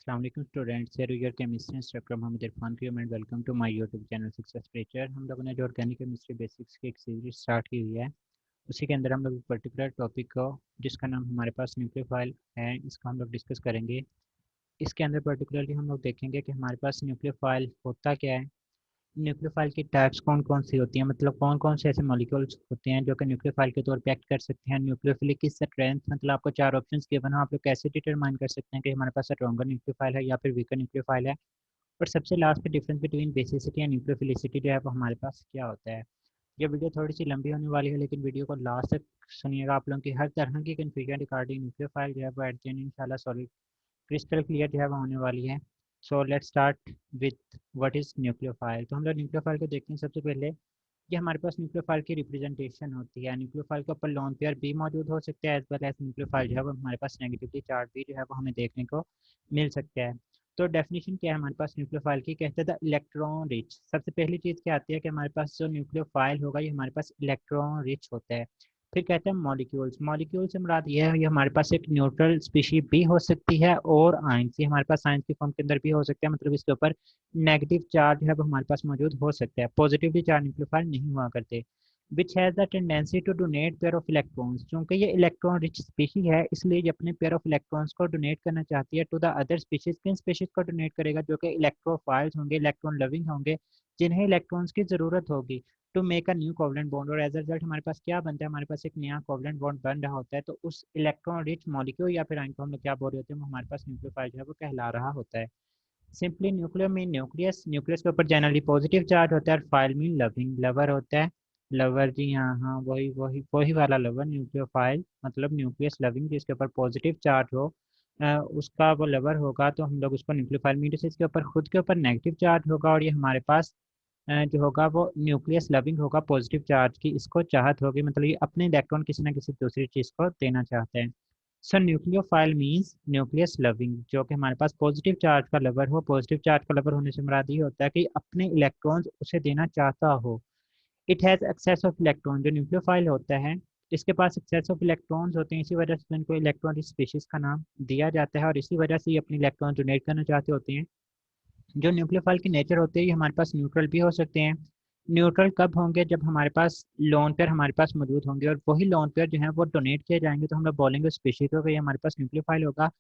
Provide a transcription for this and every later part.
अस्सलाम वालेकुम students, here your chemistry instructor Mohammad Irfan Karim and welcome to my YouTube channel success teacher. हम लोगों ने जो ऑर्गेनिक केमिस्ट्री बेसिक्स की एक सीरीज स्टार्ट की हुई है, उसी के अंदर हम लोग एक पर्टिकुलर टॉपिक को जिसका नाम हमारे पास न्यूक्लियोफाइल है, इसका हम लोग डिस्कस करेंगे। इसके अंदर पर्टिकुलरली हम लोग देखेंगे कि हमारे पास न्यूक्लियोफाइल होता क्या है, न्यूक्लियोफाइल की टाइप्स कौन कौन सी होती हैं, मतलब कौन कौन से ऐसे मॉलिक्यूल्स होते हैं जो कि न्यूक्लियोफाइल के तौर पे एक्ट कर सकते हैं। न्यूक्लियोफिलिक की स्ट्रेंथ, मतलब आपको चार ऑप्शंस गिवन हो, आप लोग कैसे डिटरमाइन कर सकते हैं कि हमारे पास स्ट्रॉन्गर न्यूक्लियोफाइल है या फिर वीकर न्यूक्लियोफाइल है। और सबसे लास्ट पे difference between basicity and nucleophilicity जो है वो हमारे पास क्या होता है। ये वीडियो थोड़ी सी लंबी होने वाली है, लेकिन वीडियो को लास्ट तक सुनिएगा। आप लोगों की हर तरह की कन्फ्यूजन रिगार्डिंग न्यूक्लियोफाइल जो है वो एट द एंड इंशाल्लाह सॉल्व क्रिस्टल क्लियर जो है वो होने वाली है। So let's start with what is nucleophile. तो हम लोग न्यूक्लियोफाइल को देखते हैं। सबसे पहले ये हमारे पास न्यूक्लियोफाइल की रिप्रेजेंटेशन होती है। न्यूक्लियोफाइल के ऊपर लोन पेयर भी मौजूद हो सकते हैं, एज वेल एज न्यूक्लियोफाइल जो है वो हमारे पास नेगेटिवली चार्ज भी जो है वो हमें देखने को मिल सकता है। तो डेफिनेशन क्या है हमारे पास न्यूक्लियोफाइल की, कहते हैं द इलेक्ट्रॉन रिच। सबसे पहली चीज़ क्या आती है कि हमारे पास जो न्यूक्लियोफाइल होगा ये हमारे पास इलेक्ट्रॉन रिच होता है। फिर कहते हैं मॉलिक्यूल्स। मॉलिक्यूल से मुराद ये है, ये हमारे पास एक न्यूट्रल स्पीशी भी हो सकती है और आयंस, ये हमारे पास साइंस की फॉर्म के अंदर भी हो सकते हैं, मतलब इसके ऊपर नेगेटिव चार्ज है वो हमारे पास मौजूद हो सकता है, पॉजिटिवली चार्ज न्यूक्लियोफाइल नहीं हुआ करते। Which has the tendency to donate pair of electrons. चूंकि ये इलेक्ट्रॉन रिच स्पीशी है, इसलिए ये अपने पेयर ऑफ इलेक्ट्रॉन्स को डोनेट करना चाहती है टू द अदर स्पीशीज। किन स्पीशीज को डोनेट करेगा? जो कि इलेक्ट्रोफाइल्स होंगे, इलेक्ट्रॉन लविंग होंगे, जिन्हें इलेक्ट्रॉन्स की ज़रूरत होगी to make a new covalent bond. और एज अ रिजल्ट हमारे पास क्या बनता है? हमारे पास एक नया कोवलेंट बॉन्ड बन रहा होता है। तो उस इलेक्ट्रॉन रिच मॉलिक्यूल या फिर आयन को हम लोग क्या बोल रहे होते हैं, वो हमारे पास न्यूक्लियोफाइल जो है वो कहला रहा होता है। Simply nucleo mean nucleus. Nucleus के ऊपर जनरली पॉजिटिव चार्ज होता है। और फाइल मीन लविंग, लवर होता है। लवर जी, हाँ हाँ, वही वही वही वाला लवर, न्यूक्लियोफाइल मतलब न्यूक्लियस लविंग, जिसके ऊपर पॉजिटिव चार्ज हो उसका वो लवर होगा, तो हम लोग उसको न्यूक्लियोफाइल मीन। इसके ऊपर खुद के ऊपर नेगेटिव चार्ज होगा और ये हमारे पास जो होगा वो न्यूक्लियस लविंग होगा, पॉजिटिव चार्ज की इसको चाहत होगी, मतलब ये अपने इलेक्ट्रॉन किसी ना किसी दूसरी चीज़ को देना चाहते हैं। Sir nucleophile means nucleus loving, जो कि हमारे पास पॉजिटिव चार्ज का लवर हो। पॉजिटिव चार्ज का लवर होने से मुराद ये होता है कि अपने इलेक्ट्रॉन्स उसे देना चाहता हो। It has excess of electron. जो न्यूक्लियोफाइल होता है इसके पास एक्सेस ऑफ इलेक्ट्रॉन्स होते हैं, इसी वजह से इनको इलेक्ट्रॉन स्पीशीज का नाम दिया जाता है और इसी वजह से ये अपने इलेक्ट्रॉन डोनेट करना चाहते होते हैं। जो न्यूक्लियोफाइल की नेचर होती है ये हमारे पास न्यूट्रल भी हो सकते हैं। न्यूट्रल कब होंगे? जब हमारे पास लोन पेयर हमारे पास मौजूद होंगे और वही लोन पेयर जो है वो डोनेट किए जाएंगे, तो हम लोग बोलेंगे स्पेसिफिक होगा, ये हमारे पास न्यूक्लियोफाइल होगा।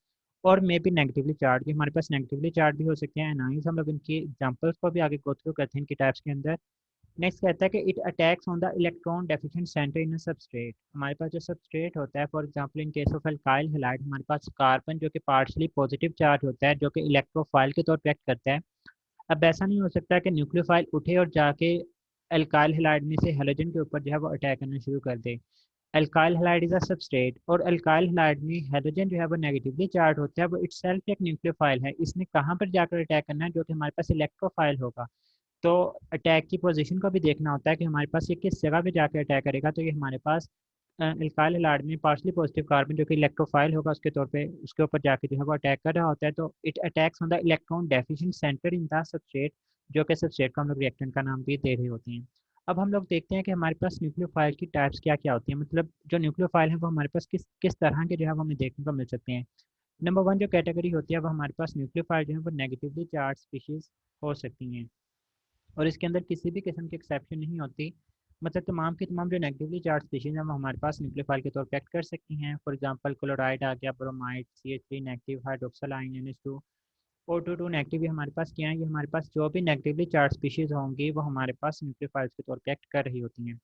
और मे बी नेगेटिवली चार्ज भी हमारे पास नेगेटिवली चार्ज भी हो सकते हैं एनाइंस। हम लोग इनकी एग्जांपल्स को भी आगे गो थ्रू करते हैं इनकी टाइप्स के अंदर। नेक्स्ट कहता है कि it attacks on the electron deficient centre in substrate. हमारे पास जो सबस्ट्रेट होता है, for example in case of alkyl halide, हमारे पास कार्बन जो कि पार्शली पॉजिटिव चार्ज होता है, जो कि इलेक्ट्रोफाइल के तौर पर एक्ट करता है। अब ऐसा नहीं हो सकता कि न्यूक्लियोफाइल उठे और जाके अल्काइल हैलाइड में से हैलोजन के ऊपर जो है वो अटैक करना शुरू कर दे। Alkyl halide is a substrate और अल्काइल हैलाइड में हैलोजन जो है वो नेगेटिवली चार्ज होता है, वो इटसेल्फ एक न्यूक्लियोफाइल है। इसने कहाँ पर जाकर अटैक करना है? जो कि हमारे पास इलेक्ट्रोफाइल होगा। तो अटैक की पोजीशन को भी देखना होता है कि हमारे पास ये किस जगह पे जाकर अटैक करेगा। तो ये हमारे पास अल्काइल हैलाइड में पार्शली पॉजिटिव कार्बन जो कि इलेक्ट्रोफाइल होगा उसके तौर पे उसके ऊपर जाके जो है वो अटैक कर रहा होता है। तो it attacks on the electron deficient centre in the substrate, जो कि सबस्ट्रेट को हम लोग रिएक्टेंट का नाम भी दे रहे होते हैं। अब हम लोग देखते हैं कि हमारे पास न्यूक्लियोफाइल की टाइप्स क्या क्या होती हैं, मतलब जो न्यूक्लियोफाइल है वो हमारे पास किस किस तरह के जो है वो हमें देखने को मिल सकते हैं। नंबर वन जो कैटेगरी होती है वो हमारे पास न्यूक्लियोफाइल जो है वो नेगेटिवली चार्ज स्पीशीज हो सकती हैं और इसके अंदर किसी भी किस्म की एक्सेप्शन नहीं होती। मतलब तमाम की तमाम जो नेगेटिवली चार्ज स्पीशीज हैं वो हमारे पास न्यूक्लियोफाइल के तौर पर एक्ट कर सकती हैं। फॉर एग्जांपल क्लोराइड आ गया, bromide, CH3 negative, hydroxyl ion NH2, O2 negative. ये हमारे पास क्या है? ये हमारे पास जो भी नेगेटिवली चार्ज स्पीशीज होंगी वो हमारे पास न्यूक्लियोफाइल्स के तौर पे एक्ट कर रही होती हैं।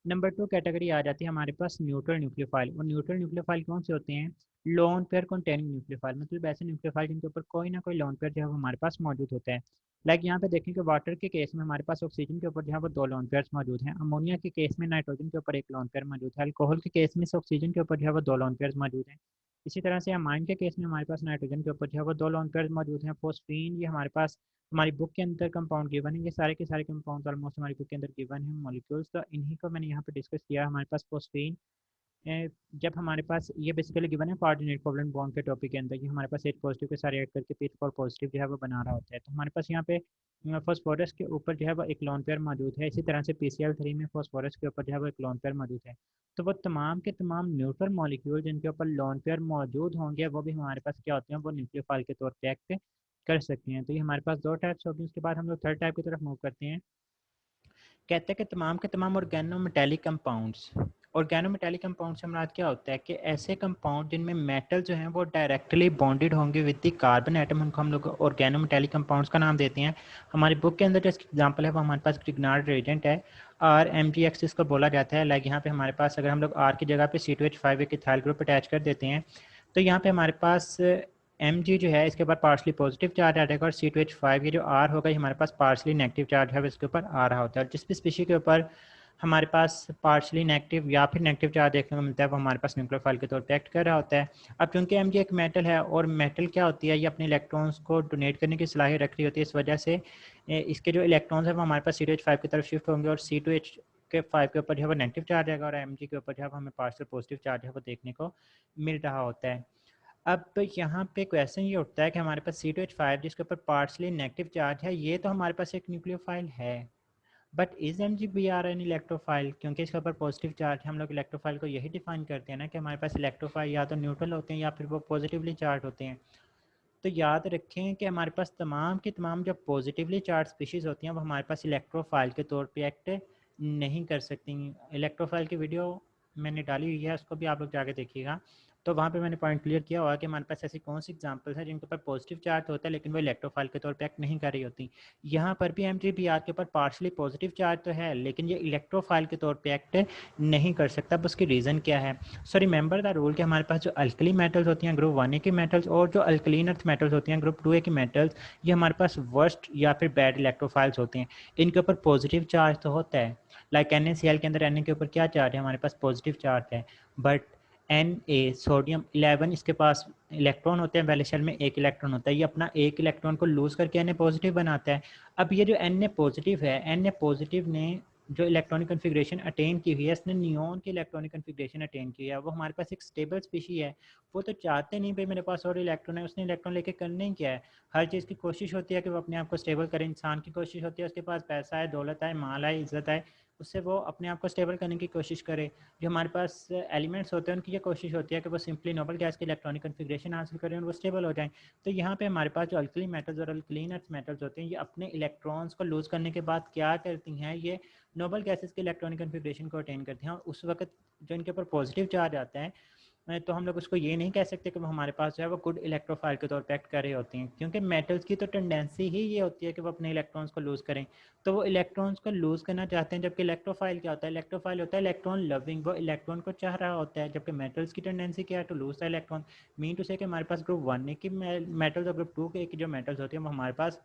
नंबर टू कैटेगरी आ जाती है हमारे पास न्यूट्रल न्यूक्लियोफाइल। और न्यूट्रल न्यूक्लियोफाइल कौन से होते हैं? लोन पेयर कंटेनिंग न्यूक्लियोफाइल, मतलब ऐसे न्यूक्लियोफाइल जिनके ऊपर कोई ना कोई लोन पेयर जो है वो हमारे पास मौजूद होता है। लाइक यहाँ पे देखें कि वाटर के केस में हमारे पास ऑक्सीजन के ऊपर जो है वो दो लोन पेयर्स मौजूद हैं। अमोनिया के केस में नाइट्रोजन के ऊपर एक लोन पेयर मौजूद है। अल्कोहल के केस में ऑक्सीजन के ऊपर जो है वो दो लोन पेयर्स मौजूद हैं। इसी तरह से अमाइन के केस में हमारे पास नाइट्रोजन के ऊपर जो है वो दो लोन पेयर मौजूद हैं। फोस्फीन, ये हमारे पास हमारी बुक के अंदर कंपाउंड गिवन है, ये सारे के सारे कंपाउंड ऑलमोस्ट हमारी बुक के अंदर गिवन है मॉलिक्यूल्स, तो इन्हीं को मैंने यहाँ पे डिस्कस किया। हमारे पास फोस्फीन जब हमारे पास ये बेसिकली गिवन है कोऑर्डिनेट कोवलेंट बॉन्ड के टॉपिक के अंदर कि हमारे पास 8 पॉजिटिव के सारे ऐड करके फिर 4 पॉजिटिव जो है वो बना रहा होता है। तो हमारे पास यहाँ पे फॉस्फोरस के ऊपर जो है वो एक लोन पेयर मौजूद है। इसी तरह से PCl3 में फॉस्फोरस के ऊपर जो है वो एक लोन पेयर मौजूद है। तो वो तमाम के तमाम न्यूट्रल मॉलिक्यूल जिनके ऊपर लोन पेयर मौजूद होंगे वो भी हमारे पास क्या होते हैं, वो न्यूक्लियोफाइल के तौर पर एक्ट कर सकते हैं। तो ये हमारे पास 2 टाइप्स होगी। उसके बाद हम लोग थर्ड टाइप की तरफ मूव करते हैं। कहते हैं कि तमाम के तमाम ऑर्गेनोमेटेलिक कंपाउंड्स, ऑर्गेनोमेटेलिक कंपाउंड से हमारा क्या होता है कि ऐसे कंपाउंड जिनमें मेटल जो हैं वो डायरेक्टली बॉन्डेड होंगे विद द कार्बन एटम, उनको हम लोग ऑर्गेनोमेटेलिक कंपाउंड्स का नाम देते हैं। हमारी बुक के अंदर जो एग्जांपल है वो हमारे पास ग्रिग्नार्ड रिएजेंट है, RMgX इसको बोला जाता है। लाइक यहाँ पे हमारे पास अगर हम लोग R की जगह पे C2H5 एक इथाइल ग्रुप अटैच कर देते हैं तो यहाँ पे हमारे पास Mg जो है इसके ऊपर पार्सली पॉजिटिव चार्ज आ जाएगा और C2H5 ये जो R होगा ये हमारे पास पार्सली नेगेटिव चार्ज है इसके ऊपर आ रहा होता है। और जिस भी स्पीशी के ऊपर हमारे पास पार्शली नेगेटिव या फिर नेगेटिव चार्ज देखने को मिलता है वो हमारे पास न्यूक्लियोफाइल के तौर पे एक्ट कर रहा होता है। अब क्योंकि Mg एक मेटल है और मेटल क्या होती है, ये अपने इलेक्ट्रॉन्स को डोनेट करने की सलाहियत रख रही होती है, इस वजह से इसके जो इलेक्ट्रॉन्स है वो हमारे पास C2H5 की तरफ शिफ्ट होंगे और C2H के 5 के ऊपर जो है वो नेगेटिव चार्ज आएगा और Mg के ऊपर जो है हमें पार्शल पॉजिटिव चार्ज है वो देखने को मिल रहा होता है। अब यहाँ पे क्वेश्चन ये उठता है कि हमारे पास C2H5 जिसके ऊपर पार्शली नेगेटिव चार्ज है ये तो हमारे पास एक न्यूक्लियोफाइल है, but is MgBr an electrophile? क्योंकि इसके ऊपर पॉजिटिव चार्ज है। हम लोग इलेक्ट्रोफाइल को यही डिफाइन करते हैं ना कि हमारे पास इलेक्ट्रोफाइल या तो न्यूट्रल होते हैं या फिर वो पॉजिटिवली चार्ज होते हैं। तो याद रखें कि हमारे पास तमाम की तमाम जो पॉजिटिवली चार्ज स्पीशीज़ होती हैं वो हमारे पास इलेक्ट्रोफाइल के तौर पे एक्ट नहीं कर सकती। इलेक्ट्रोफाइल की वीडियो मैंने डाली हुई है, उसको भी आप लोग जाके देखिएगा। तो वहाँ पे मैंने पॉइंट क्लियर किया हुआ कि हमारे पास ऐसी कौन सी एग्जांपल्स हैं जिनके ऊपर पॉजिटिव चार्ज होता है लेकिन वो इलेक्ट्रोफाइल के तौर पे एक्ट नहीं कर रही होती। यहाँ पर भी MgBr के ऊपर पार्शली पॉजिटिव चार्ज तो है लेकिन ये इलेक्ट्रोफाइल के तौर पे एक्ट नहीं कर सकता। अब उसकी रीज़न क्या है? सो रिमेंबर द रूल कि हमारे पास जो अल्कली मेटल्स होती हैं ग्रुप 1A की मेटल्स और जो अल्कलीन अर्थ मेटल्स होती हैं ग्रुप 2A की मेटल्स, ये हमारे पास वर्स्ट या फिर बैड इलेक्ट्रोफाइल्स होते हैं। इनके ऊपर पॉजिटिव चार्ज तो होता है, लाइक NaCl के अंदर Na के ऊपर क्या चार्ज है, हमारे पास पॉजिटिव चार्ज है। बट Na सोडियम 11 इसके पास इलेक्ट्रॉन होते हैं, पहले शेल में एक इलेक्ट्रॉन होता है, ये अपना एक इलेक्ट्रॉन को लूज करके Na पॉजिटिव बनाता है। अब ये जो Na पॉजिटिव है, Na पॉजिटिव ने जो इलेक्ट्रॉनिक कन्फिग्रेशन अटेन की हुई है, इसने नियॉन की इलेक्ट्रॉनिक कन्फिग्रेशन अटेन की है। वो हमारे पास एक स्टेबल स्पीशी है। वो तो चाहते नहीं भाई मेरे पास और इलेक्ट्रॉन है, उसने इलेक्ट्रॉन लेके करने ही क्या है। हर चीज़ की कोशिश होती है कि वो अपने आप को स्टेबल करे। इंसान की कोशिश होती है उसके पास पैसा है, दौलत है, माल है, इज्जत है, उससे वो अपने आप को स्टेबल करने की कोशिश करे। जो हमारे पास एलिमेंट्स होते हैं उनकी ये कोशिश होती है कि वो सिंपली नोबल गैस की इलेक्ट्रॉनिक कन्फिग्रेशन हासिल करें और वो स्टेबल हो जाएं। तो यहाँ पे हमारे पास जो अल्कली मेटल्स और अल्कलीन अर्थ मेटल्स होते हैं ये अपने इलेक्ट्रॉन्स को लूज करने के बाद क्या करती हैं, ये नोबल गैसेस के इलेक्ट्रॉनिक कन्फिग्रेशन को अटेन करते हैं। और उस वक्त जो इनके ऊपर पॉजिटिव चार्ज आता है तो हम लोग उसको ये नहीं कह सकते कि वो हमारे पास जो है वो गुड इलेक्ट्रोफाइल के तौर पे एक्ट कर रही होती हैं, क्योंकि मेटल्स की तो टेंडेंसी ही ये होती है कि वो अपने इलेक्ट्रॉन्स को लूज़ करें। तो वो इलेक्ट्रॉन्स को लूज़ करना चाहते हैं, जबकि इलेक्ट्रोफाइल क्या होता है, इलेक्ट्रोफाइल होता है इलेक्ट्रॉन लविंग, वो इलेक्ट्रॉन को चाह रहा होता है। जबकि मेटल्स की टेंडेंसी क्या है, to lose the electron. Mean to say कि हमारे पास ग्रुप 1 की मेटल्स और ग्रुप 2 की जो मेटल्स होती हैं वो हमारे पास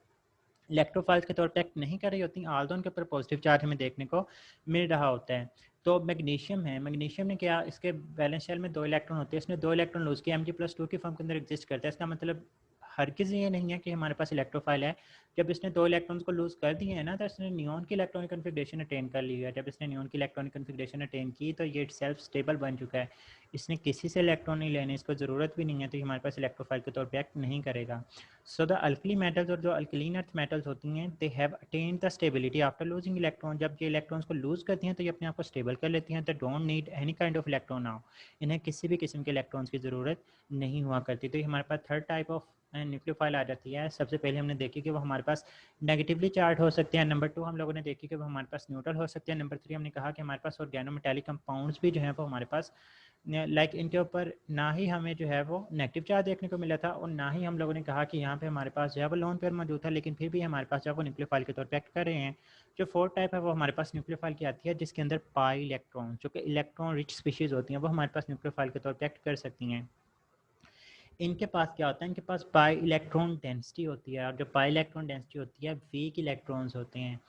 इलेक्ट्रोफाइल्स के तौर पे एक्ट नहीं कर रही होती, आल्दो उनके ऊपर पॉजिटिव चार्ज हमें देखने को मिल रहा होता है। तो मैग्नीशियम है, मैग्नीशियम ने क्या, इसके बैलेंस शेल में 2 इलेक्ट्रॉन होते हैं, इसने 2 इलेक्ट्रॉन लूज किया, Mg+2 की फॉर्म के अंदर एग्जिस्ट करता है। इसका मतलब हरगिज़ ये नहीं है कि हमारे पास इलेक्ट्रोफाइल है। जब इसने 2 इलेक्ट्रॉन्स को लूज कर दिए हैं ना तो इसने नियॉन की इलेक्ट्रॉनिक कन्फिग्रेशन अटेन कर ली है। जब इसने नियॉन की इलेक्ट्रॉनिक कन्फिग्रेशन अटेन की तो ये सेल्फ स्टेबल बन चुका है, इसने किसी से इलेक्ट्रॉन नहीं लेने, इसको ज़रूरत भी नहीं है, तो ये हमारे पास इलेक्ट्रोफाइल के तौर पर एक्ट नहीं करेगा। सो द अल्कली मेटल्स और जो अल्कलीन अर्थ मेटल्स होती हैं they have attain the stability after losing electron. जब ये इलेक्ट्रॉन्स को लूज करती हैं तो ये अपने आप को स्टेबल कर लेती हैं। They don't need any kind of electron now, इन्हें किसी भी किस्म के इलेक्ट्रॉन्स की ज़रूरत नहीं हुआ करती। तो ये हमारे पास थर्ड टाइप ऑफ न्यूक्लियोफाइल आ जाती है। सबसे पहले हमने देखी कि वो हमारे पास नेगेटिवली चार्ज हो सकते हैं। नंबर 2 हम लोगों ने देखी कि वो हमारे पास न्यूट्रल हो सकते हैं। नंबर 3 हमने कहा कि हमारे पास ऑर्गेनोमेटेलिक कंपाउंड्स भी जो है वो हमारे पास लाइक इनके ऊपर ना ही हमें जो है वो नेगेटिव चार्ज देखने को मिला था और ना ही हम लोगों ने कहा कि यहाँ पे हमारे पास जो है वो लोन पेयर मौजूद था, लेकिन फिर भी हमारे पास जो है वो न्यूक्लियोफाइल के तौर पे एक्ट कर रहे हैं। जो फोर्थ टाइप है वो हमारे पास न्यूक्लियोफाइल की आती है जिसके अंदर पाई इलेक्ट्रॉन, जो कि इलेक्ट्रॉन रिच स्पीशीज़ होती हैं, वो हमारे पास न्यूक्लियोफाइल के तौर पर एक्ट कर सकती हैं। इनके पास क्या होता है, इनके पास पाई इलेक्ट्रॉन डेंसिटी होती है और जो पाई इलेक्ट्रॉन डेंसिटी होती है वीक इलेक्ट्रॉन्स होते हैं।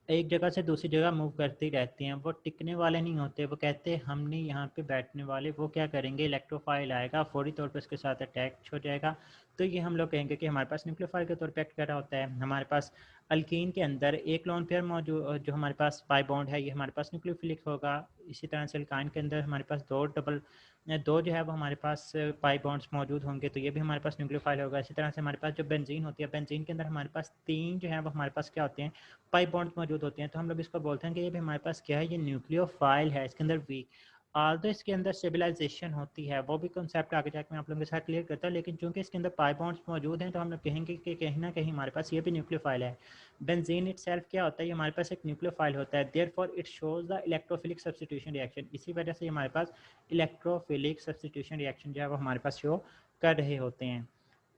एक जगह से दूसरी जगह मूव करती रहती हैं, वो टिकने वाले नहीं होते। वो कहते हैं हम नहीं यहाँ पे बैठने वाले। वो क्या करेंगे, इलेक्ट्रोफाइल आएगा, फौरी तौर पर उसके साथ अटैक हो जाएगा। तो ये हम लोग कहेंगे कि हमारे पास न्यूक्लियोफाइल के तौर पर एक्ट कर रहा होता है। हमारे पास अल्कीन के अंदर एक लोन पेयर मौजूद, जो हमारे पास पाई बॉन्ड है, ये हमारे पास न्यूक्लियोफिलिक होगा। इसी तरह से अल्काइन के अंदर हमारे पास दो जो है वो हमारे पास पाई बॉन्ड्स मौजूद होंगे, तो ये भी हमारे पास न्यूक्लियोफाइल होगा। इसी तरह से हमारे पास जो बेंजीन होती है, बेंजीन के अंदर हमारे पास 3 जो है वो हमारे पास क्या होते हैं, पाई बॉन्ड्स मौजूद होते हैं। तो हम लोग इसको बोलते हैं कि ये भी हमारे पास क्या है, ये न्यूक्लियोफाइल है। इसके अंदर वीक तो इसके अंदर स्टेबलाइजेशन होती है, वो भी कॉन्सेप्ट आगे जाकर मैं आप लोगों के साथ क्लियर करता हूँ। लेकिन चूंकि इसके अंदर पाई बॉन्ड्स मौजूद हैं, तो हम लोग कहेंगे कि कहीं ना कहीं हमारे पास ये भी न्यूक्लियोफाइल है। बेंजीन इटसेल्फ क्या होता है, ये हमारे पास एक न्यूक्लियोफाइल होता है। Therefore it shows the electrophilic substitution reaction. इसी वजह से हमारे पास इलेक्ट्रोफिलिक सब्स्टिट्यूशन रिएक्शन जो है वो हमारे पास शो कर रहे होते हैं।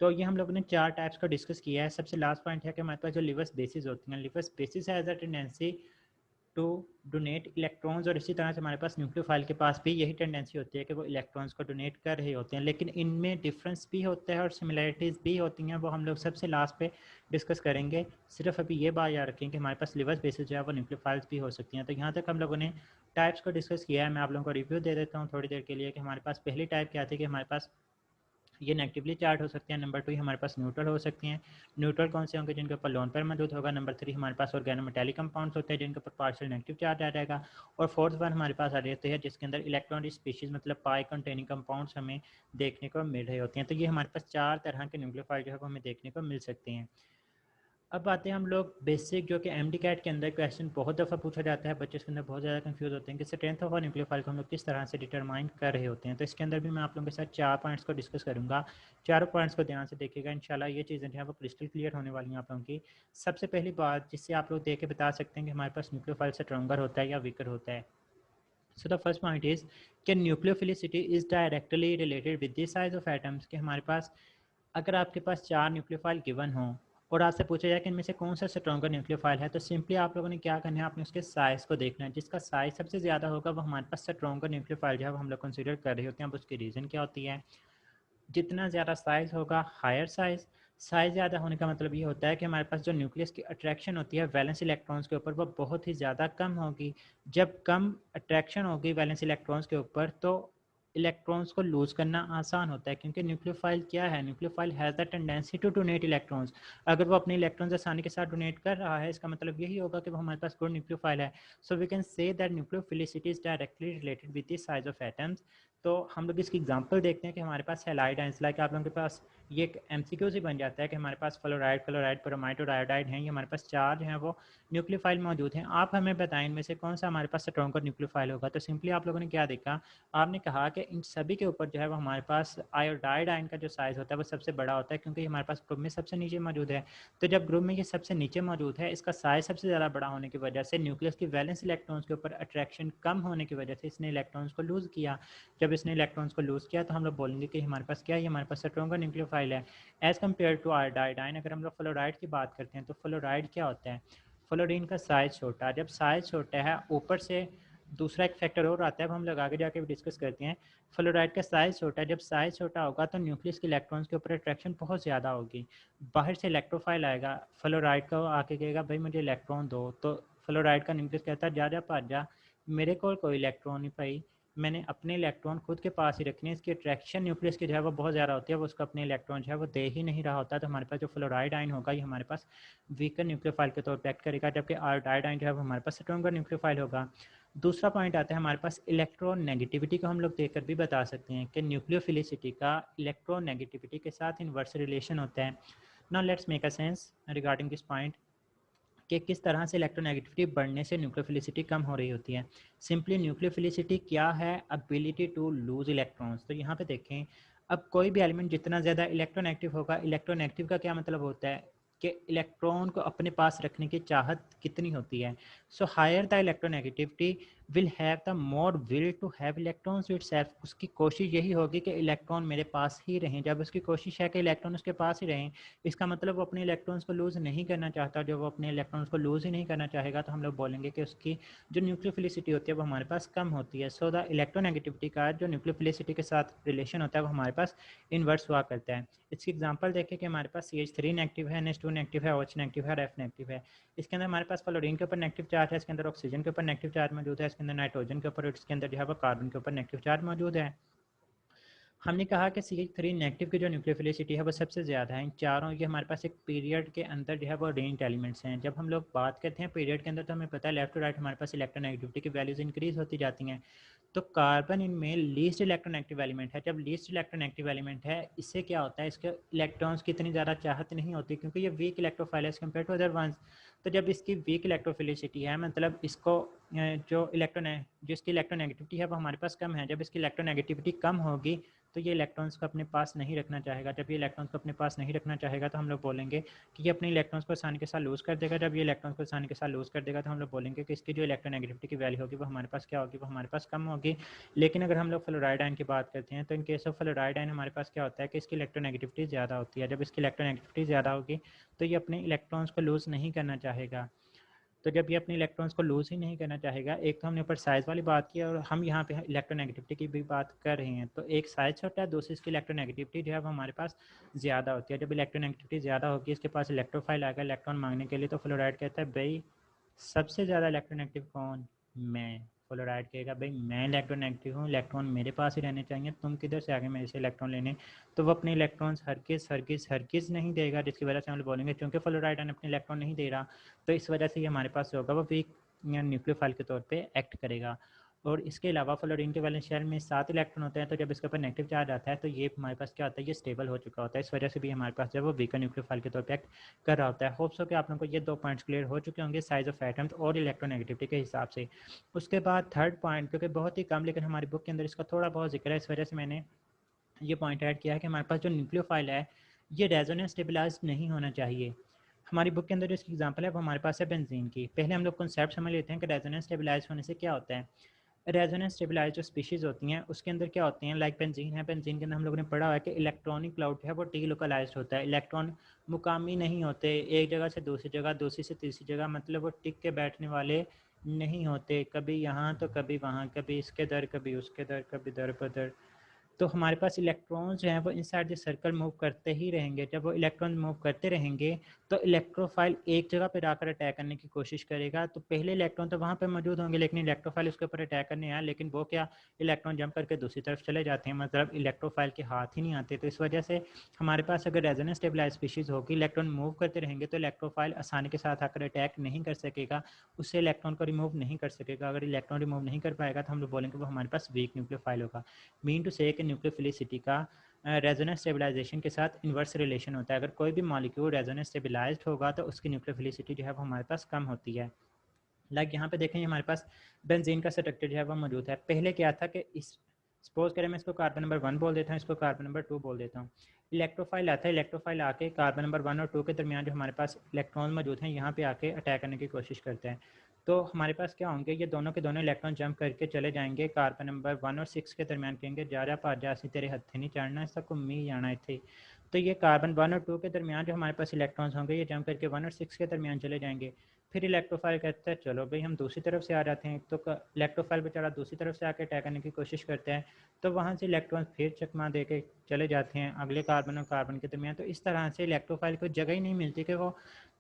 तो ये हम लोगों ने 4 टाइप्स का डिस्कस किया है। सबसे लास्ट पॉइंट है कि हमारे पास जो लिवर्स बेसिस होती हैं, Lewis bases has a tendency to donate electrons, और इसी तरह से हमारे पास न्यूक्लियोफाइल के पास भी यही टेंडेंसी होती है कि वो इलेक्ट्रॉन्स को डोनेट कर रहे होते हैं। लेकिन इनमें डिफरेंस भी होता है और सिमिलैरिटीज़ भी होती हैं, वो हम लोग सबसे लास्ट पे डिस्कस करेंगे। सिर्फ अभी ये बात याद रखें कि हमारे पास लिवर्स बेसिस जो है वो न्यूक्लियोफाइल्स भी हो सकती हैं। तो यहाँ तक हम लोगों ने टाइप्स को डिस्कस किया है। मैं आप लोगों को रिव्यू दे देता हूँ थोड़ी देर के लिए कि हमारे पास पहली टाइप क्या थी, कि हमारे पास ये नेगेटिवली चार्ज हो सकते हैं। नंबर 2 हमारे पास न्यूट्रल हो सकती हैं। न्यूट्रल कौन से होंगे, जिनके ऊपर लोन पेयर मौजूद होगा। नंबर 3 हमारे पास ऑर्गेनोमेटेलिक कंपाउंड्स होते हैं, जिनके ऊपर पार्शियल नेगेटिव चार्ज आ जाएगा। और फोर्थ वन हमारे पास आ जाती है जिसके अंदर इलेक्ट्रॉन रिच स्पीशीज मतलब पाई कंटेनिंग कंपाउंड्स हमें देखने को मिल रहे होते हैं। तो ये हमारे पास 4 तरह के न्यूक्लियोफाइल जो है वो हमें देखने को मिल सकते हैं। अब आते हैं हम लोग बेसिक, जो कि एमडी कैट के अंदर क्वेश्चन बहुत दफ़ा पूछा जाता है, बच्चे इसके अंदर बहुत ज़्यादा कंफ्यूज होते हैं कि स्ट्रेंथ ऑफ न्यूक्लियोफाइल को हम लोग किस तरह से डिटरमाइन कर रहे होते हैं। तो इसके अंदर भी मैं आप लोगों के साथ 4 पॉइंट्स को डिस्कस करूंगा। चारों पॉइंट्स को ध्यान से देखिएगा, इंशाल्लाह ये चीज़ें जो है वो क्रिस्टल क्लियर होने वाली हैं आप लोगों की। सबसे पहली बात जिससे आप लोग देख के बता सकते हैं कि हमारे पास न्यूक्लियोफाइल स्ट्रॉन्गर होता है या वीकर होता है। So the first point is कि nucleophilicity is directly related with the size of atoms. कि हमारे पास अगर आपके पास 4 न्यूक्लियोफाइल गिवन हो और आपसे पूछा जाए कि इनमें से कौन सा स्ट्रॉन्गर न्यूक्लियोफाइल है, तो सिंपली आप लोगों ने क्या करना है, आपने उसके साइज़ को देखना है। जिसका साइज़ सबसे ज़्यादा होगा वो हमारे पास स्ट्रॉन्गर न्यूक्लियोफाइल जो है वो हम लोग कंसीडर कर रहे होते हैं। अब उसकी रीज़न क्या होती है, जितना ज़्यादा साइज़ होगा हायर साइज़। साइज़ ज़्यादा होने का मतलब ये होता है कि हमारे पास जो न्यूक्लियस की अट्रैक्शन होती है वैलेंस इलेक्ट्रॉन्स के ऊपर, वो बहुत ही ज़्यादा कम होगी। जब कम अट्रैक्शन होगी वैलेंस इलेक्ट्रॉन्स के ऊपर, तो इलेक्ट्रॉन्स को लूज़ करना आसान होता है, क्योंकि न्यूक्लियोफाइल क्या है, nucleophile has the tendency to donate electrons. अगर वो अपने इलेक्ट्रॉन्स आसानी के साथ डोनेट कर रहा है, इसका मतलब यही होगा कि वो हमारे पास गुड न्यूक्लियोफाइल है। So we can say that nucleophilicity is directly related with the size of atoms. तो हम लोग इसकी एग्जांपल देखते हैं कि हमारे पास हैलाइड आयंस, लाइक आप लोगों के पास ये एक एमसीक्यू से बन जाता है कि हमारे पास फ्लोराइड, ब्रोमाइड और आयोडाइड हैं। ये हमारे पास 4 जो हैं वो न्यूक्लियोफाइल मौजूद हैं। आप हमें बताएं इनमें से कौन सा हमारे पास स्ट्रॉन्गर न्यूक्लियोफाइल होगा। तो सिंपली आप लोगों ने क्या देखा, आपने कहा कि इन सभी के ऊपर जो है वो हमारे पास आयोडाइड आयन का जो साइज़ होता है वो सबसे बड़ा होता है, क्योंकि हमारे पास ग्रुप में सबसे नीचे मौजूद है। तो जब ग्रुप में ये सबसे नीचे मौजूद है, इसका साइज़ सबसे ज़्यादा बड़ा होने की वजह से न्यूक्लियस की वैलेंस इलेक्ट्रॉन्स के ऊपर अट्रैक्शन कम होने की वजह से इसने इलेक्ट्रॉन्स को लूज़ किया। जब इसने इलेक्ट्रॉन्स को लूज़ किया तो हम लोग बोलेंगे कि हमारे पास क्या है, हमारे पास स्ट्रॉन्गर न्यूक्लियोफाइल है as compare to iodide ion. अगर हम लोग फ्लोराइड की बात करते हैं तो फ्लोराइड क्या होता है, फ्लोरीन का साइज़ छोटा है। जब साइज़ छोटा है, ऊपर से दूसरा एक फैक्टर और आता है, वो हम लोग आगे जाके भी डिस्कस करते हैं। फ्लोराइड का साइज़ छोटा है, जब साइज़ छोटा होगा तो न्यूक्लियस के इलेक्ट्रॉन्स के ऊपर अट्रैक्शन बहुत ज़्यादा होगी। बाहर से इलेक्ट्रोफाइल आएगा, फ्लोराइड का आके कहेगा भाई मुझे इलेक्ट्रॉन दो, तो फ्लोराइड का न्यूक्लियस कहता है जा जा भाग जा, मेरे को कोई इलेक्ट्रॉन नहीं भाई, मैंने अपने इलेक्ट्रॉन खुद के पास ही रखने। इसकी अट्रैक्शन न्यूक्लियस की जो है वो बहुत ज़्यादा होती है, वो उसको अपने इलेक्ट्रॉन जो है वो दे ही नहीं रहा होता। तो हमारे पास जो फ्लोराइड आयन होगा ये हमारे पास वीकर न्यूक्लियोफाइल के तौर पर एक्ट करेगा, जबकि आयोडाइड आयन जो है वो हमारे पास स्ट्रॉन्गर न्यूक्लियोफाइल होगा। दूसरा पॉइंट आता है हमारे पास इलेक्ट्रोनेगेटिविटी को हम लोग देखकर भी बता सकते हैं कि न्यूक्लियोफिलिसिटी का इलेक्ट्रोनेगेटिविटी के साथ इन्वर्स रिलेशन होता है। Now let's make a sense regarding this point कि किस तरह से इलेक्ट्रोनेगेटिविटी बढ़ने से न्यूक्लियोफिलिसिटी कम हो रही होती है। सिंपली न्यूक्लियोफिलिसिटी क्या है, एबिलिटी टू लूज इलेक्ट्रॉन्स। तो यहाँ पे देखें, अब कोई भी एलिमेंट जितना ज़्यादा इलेक्ट्रोनेगेटिव होगा, इलेक्ट्रोनेगेटिव का क्या मतलब होता है कि इलेक्ट्रॉन को अपने पास रखने की चाहत कितनी होती है। So higher the electronegativity, will have the more will to have electrons itself, उसकी कोशिश यही होगी कि इलेक्ट्रॉन मेरे पास ही रहें। जब उसकी कोशिश है कि इलेक्ट्रॉन उसके पास ही रहें, इसका मतलब वो अपने इलेक्ट्रॉन्स को लूज़ नहीं करना चाहता। जब वो अपने इलेक्ट्रॉन्स को लूज़ ही नहीं करना चाहेगा तो हम लोग बोलेंगे कि उसकी जो न्यूक्लियोफिलिसिटी होती है वो हमारे पास कम होती है। सो द इलेक्ट्रोनेगेटिविटी का जो न्यूक्लियोफिलिसिटी के साथ रिलेशन होता है वो हमारे पास इन्वर्स हुआ करता है। इसकी एग्जांपल देखें कि हमारे पास CH3 नेगेटिव है, NH2 नेगेटिव है, OH नेगेटिव है और F नेगेटिव है। इसके अंदर हमारे पास फ्लोरीन के ऊपर नेगेटिव चार्ज है, इसके अंदर ऑक्सीजन के ऊपर नेगेटिव चार्ज मौजूद है, इसके अंदर नाइट्रोजन के ऊपर, इसके अंदर जो है वो कार्बन के ऊपर नेगेटिव चार्ज मौजूद है। हमने कहा कि CH3 नेगेटिव की जो न्यूक्लियोफिलिसिटी है वो सबसे ज़्यादा है इन चारों। ये हमारे पास एक पीरियड के अंदर जो है वो रेंज एलिमेंट्स हैं। जब हम लोग बात करते हैं पीरियड के अंदर तो हमें पता है लेफ्ट टू राइट हमारे पास इलेक्ट्रोनेगेटिविटी की वैल्यूज इंक्रीज होती जाती हैं। तो कार्बन इनमें लीस्ट इलेक्ट्रोनेगेटिव एलिमेंट है। जब लीस्ट इलेक्ट्रोनेगेटिव एलिमेंट है, इससे क्या होता है, इसके इलेक्ट्रॉन्स की इतनी ज़्यादा चाहत नहीं होती क्योंकि ये वीक इलेक्ट्रोफाइल है कम्पेयर टू अदर वंस। तो जब इसकी वीक इलेक्ट्रोफिलिसिटी है, मतलब इसको जो इसकी इलेक्ट्रोनेगेटिविटी है वो हमारे पास कम है, जब इसकी इलेक्ट्रोनेगेटिविटी कम होगी तो ये इलेक्ट्रॉन्स को अपने पास नहीं रखना चाहेगा। जब ये इलेक्ट्रॉन्स को अपने पास नहीं रखना चाहेगा तो हम लोग बोलेंगे कि ये अपने इलेक्ट्रॉन्स को आसानी के साथ लूज़ कर देगा। जब ये इलेक्ट्रॉन्स को आसानी के साथ लूज़ कर देगा तो हम लोग बोलेंगे कि इसकी जो इलेक्ट्रोनेगेटिविटी की वैल्यू होगी वो हमारे पास क्या होगी, वो हमारे पास कम होगी। लेकिन अगर हम लोग फ्लोराइड आयन की बात करते हैं तो in case of fluoride ion हमारे पास क्या होता है कि इसकी इलेक्ट्रोनेगेटिविटी ज़्यादा होती है। जब इसकी इलेक्ट्रोनेगेटिविटी ज़्यादा होगी तो ये अपने इलेक्ट्रॉन्स को लूज़ नहीं करना चाहेगा। तो जब ये अपने इलेक्ट्रॉन्स को लूज़ ही नहीं करना चाहेगा, एक तो हमने ऊपर साइज़ वाली बात की और हम यहाँ पे इलेक्ट्रोनेगेटिविटी की भी बात कर रहे हैं। तो एक साइज़ छोटा है, दूसरी इसकी इलेक्ट्रोनेगेटिविटी जो है वो हमारे पास ज़्यादा होती है। जब इलेक्ट्रोनेगेटिविटी ज़्यादा होगी, इसके पास इलेक्ट्रोफाइल आएगा इलेक्ट्रॉन मांगने के लिए, तो फ्लोराइड कहता है भाई सबसे ज़्यादा इलेक्ट्रोनेगेटिव कौन, मैं। फ्लोराइड कहेगा भाई मैं इलेक्ट्रोनेगेटिव हूँ, इलेक्ट्रॉन मेरे पास ही रहने चाहिए, तुम किधर से आगे मेरे से इलेक्ट्रॉन लेने। तो वो अपने इलेक्ट्रॉन्स हरगिज़ नहीं देगा, जिसकी वजह से हम लोग बोलेंगे क्योंकि फ्लोराइड अपने इलेक्ट्रॉन नहीं दे रहा तो इस वजह से ये हमारे पास होगा वो वीक न्यूक्लियोफाइल के तौर पे एक्ट करेगा। और इसके अलावा फ्लोरीन के वैलेंस शेल में 7 इलेक्ट्रॉन होते हैं, तो जब इसके ऊपर नेगेटिव चार्ज आता है तो ये हमारे पास क्या होता है, ये स्टेबल हो चुका होता है। इस वजह से भी हमारे पास जब वो वीकर न्यूक्लियोफाइल के तौर पे एक्ट कर रहा होता है। होप्स हो कि आप लोगों को ये 2 पॉइंट्स क्लियर हो चुके होंगे साइज ऑफ एटम्स और इलेक्ट्रोनेगेटिविटी के हिसाब से। उसके बाद थर्ड पॉइंट, क्योंकि बहुत ही कम लेकिन हमारी बुक के अंदर इसका थोड़ा बहुत जिक्र है, इस वजह से मैंने ये पॉइंट ऐड किया है कि हमारे पास जो न्यूक्लियोफाइल है ये रेजोनेंस स्टेबलाइज नहीं होना चाहिए। हमारी बुक के अंदर जो इसकी एग्जांपल है वो हमारे पास है बेंजीन की। पहले हम लोग कॉन्सेप्ट समझ लेते हैं कि रेजोनेंस स्टेबलाइज होने से क्या होता है। रेजोनेंस स्टेबलाइज जो स्पीशीज़ होती हैं उसके अंदर क्या होती हैं, लाइक बेंजीन है, बेंजीन के अंदर हम लोगों ने पढ़ा हुआ है कि इलेक्ट्रॉनिक क्लाउड है वो टी लोकलाइज्ड होता है। इलेक्ट्रॉन मुकामी नहीं होते, एक जगह से दूसरी जगह, दूसरी से तीसरी जगह, मतलब वो टिक के बैठने वाले नहीं होते, कभी यहाँ तो कभी वहाँ, कभी इसके दर कभी उसके दर, कभी दर पर दर। तो हमारे पास इलेक्ट्रॉन्स जो हैं वो इनसाइड द सर्कल मूव करते ही रहेंगे। जब वो इलेक्ट्रॉन मूव करते रहेंगे तो इलेक्ट्रोफाइल एक जगह पर आकर अटैक करने की कोशिश करेगा। तो पहले इलेक्ट्रॉन तो वहाँ पे मौजूद होंगे लेकिन इलेक्ट्रोफाइल उसके ऊपर अटैक करने आए, लेकिन वो क्या, इलेक्ट्रॉन जंप करके दूसरी तरफ चले जाते हैं, मतलब इलेक्ट्रोफाइल के हाथ ही नहीं आते। तो इस वजह से हमारे पास अगर रेजोनेंस स्टेबलाइज स्पीशीज़ होगी, इलेक्ट्रॉन मूव करते रहेंगे तो इलेक्ट्रोफाइल आसानी के साथ आकर अटैक नहीं कर सकेगा, उससे इलेक्ट्रॉन को रिमूव नहीं कर सकेगा। अगर इलेक्ट्रॉन रिमूव नहीं कर पाएगा तो हम लोग बोलेंगे वो हमारे पास वीक न्यूक्लियोफाइल होगा। मीन टू से कि न्यूक्लियोफिलिसिटी का रेजोनेंस स्टेबलाइजेशन के साथ इन्वर्स रिलेशन होता है। अगर कोई भी मॉलिक्यूल रेजोनेंस स्टेबलाइज्ड होगा तो उसकी न्यूक्लियोफिलिसिटी जो है वो हमारे पास कम होती है। लाइक यहाँ पे देखें हमारे पास बेंजीन का स्ट्रक्चर जो है वो मौजूद है। पहले क्या था कि इस सपोज करें मैं इसको कार्बन नंबर 1 बोल देता हूँ, इसको कार्बन नंबर 2 बोल देता हूँ। इलेक्ट्रोफाइल आता है, इलेक्ट्रोफाइल आके कार्बन नंबर 1 और 2 के दरमियान जो हमारे पास इलेक्ट्रॉन मौजूद हैं यहाँ पे आके अटैक करने की कोशिश करते हैं। तो हमारे पास क्या होंगे, ये दोनों के दोनों इलेक्ट्रॉन जंप करके चले जाएंगे कार्बन नंबर 1 और 6 के दरमियान, कहेंगे जा रहा पार जा, तेरे हथे नहीं चढ़ना, इसका घूमी जाना इतने। तो ये कार्बन 1 और 2 के दरमियान जो हमारे पास इलेक्ट्रॉन्स होंगे ये जंप करके 1 और 6 के दरमियान चले जाएंगे। फिर इलेक्ट्रोफाइल कहता है चलो भाई हम दूसरी तरफ से आ जाते हैं, तो इलेक्ट्रोफाइल बेचारा दूसरी तरफ से आके अटैक करने की कोशिश करता है। तो वहाँ से इलेक्ट्रॉन फिर चकमा दे के चले जाते हैं अगले कार्बन और कार्बन के दरमियान। तो इस तरह से इलेक्ट्रोफाइल को जगह ही नहीं मिलती कि वो